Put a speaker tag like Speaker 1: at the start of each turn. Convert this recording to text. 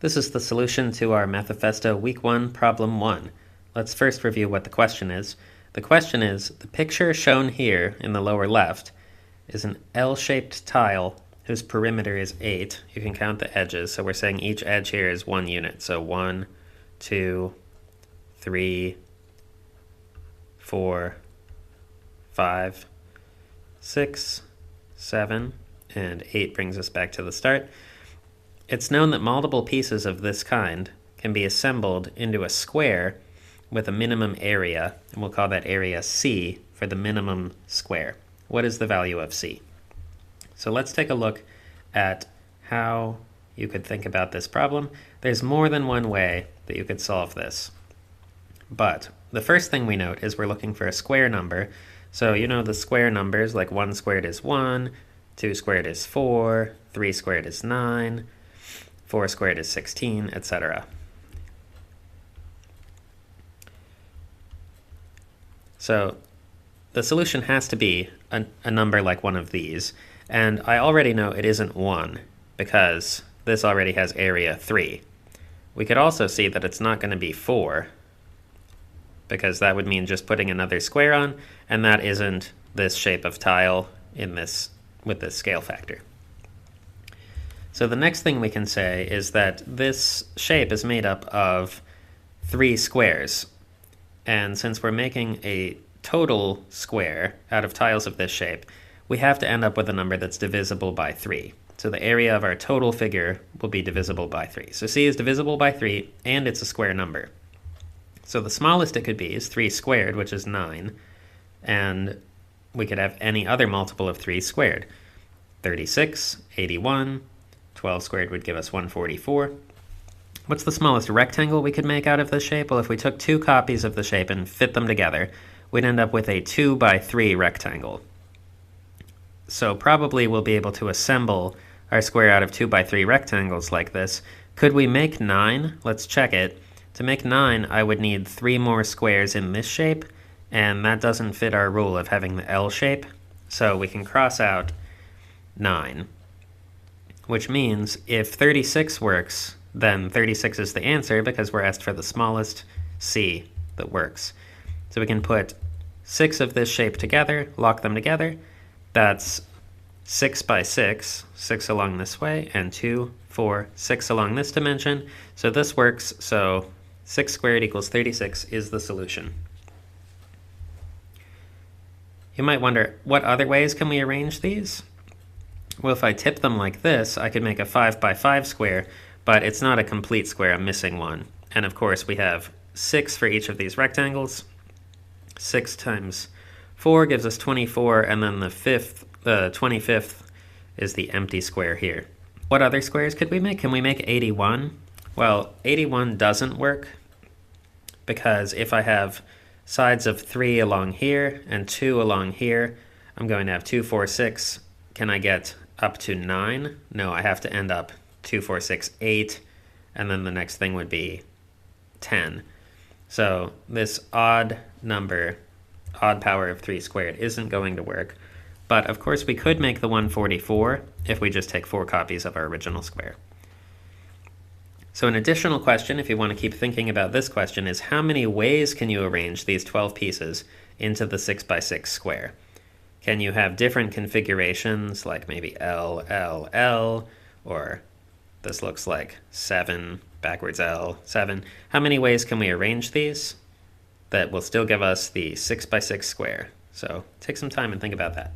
Speaker 1: This is the solution to our Mathifesto Week 1, Problem 1. Let's first review what the question is. The question is, the picture shown here in the lower left is an L-shaped tile whose perimeter is 8. You can count the edges, so we're saying each edge here is 1 unit. So 1, 2, 3, 4, 5, 6, 7, and 8 brings us back to the start. It's known that multiple pieces of this kind can be assembled into a square with a minimum area, and we'll call that area C for the minimum square. What is the value of C? So let's take a look at how you could think about this problem. There's more than one way that you could solve this. But the first thing we note is we're looking for a square number. So you know the square numbers, like 1 squared is 1, 2 squared is 4, 3 squared is 9, 4 squared is 16, etc. So the solution has to be a number like one of these. And I already know it isn't 1 because this already has area 3. We could also see that it's not going to be 4 because that would mean just putting another square on, and that isn't this shape of tile in this with this scale factor. So the next thing we can say is that this shape is made up of 3 squares. And since we're making a total square out of tiles of this shape, we have to end up with a number that's divisible by 3. So the area of our total figure will be divisible by 3. So C is divisible by 3, and it's a square number. So the smallest it could be is 3 squared, which is 9. And we could have any other multiple of 3 squared. 36, 81, 12 squared would give us 144. What's the smallest rectangle we could make out of this shape? Well, if we took 2 copies of the shape and fit them together, we'd end up with a 2 by 3 rectangle. So probably we'll be able to assemble our square out of 2 by 3 rectangles like this. Could we make 9? Let's check it. To make 9, I would need 3 more squares in this shape, and that doesn't fit our rule of having the L shape. So we can cross out 9. Which means if 36 works, then 36 is the answer because we're asked for the smallest C that works. So we can put 6 of this shape together, lock them together. That's 6 by 6, 6 along this way, and 2, 4, 6 along this dimension. So this works, so 6 squared equals 36 is the solution. You might wonder, what other ways can we arrange these? Well, if I tip them like this, I could make a 5 by 5 square, but it's not a complete square, I'm missing one. And of course we have 6 for each of these rectangles. 6 times 4 gives us 24, and then the 25th is the empty square here. What other squares could we make? Can we make 81? Well, 81 doesn't work because if I have sides of 3 along here and 2 along here, I'm going to have 2, 4, 6. Can I get up to 9? No, I have to end up 2, 4, 6, 8, and then the next thing would be 10. So this odd number, odd power of 3 squared, isn't going to work. But of course we could make the 144 if we just take 4 copies of our original square. So an additional question, if you want to keep thinking about this question, is how many ways can you arrange these 12 pieces into the 6 by 6 square? Can you have different configurations, like maybe L, L, L, or this looks like 7, backwards L, 7. How many ways can we arrange these that will still give us the 6 by 6 square? So take some time and think about that.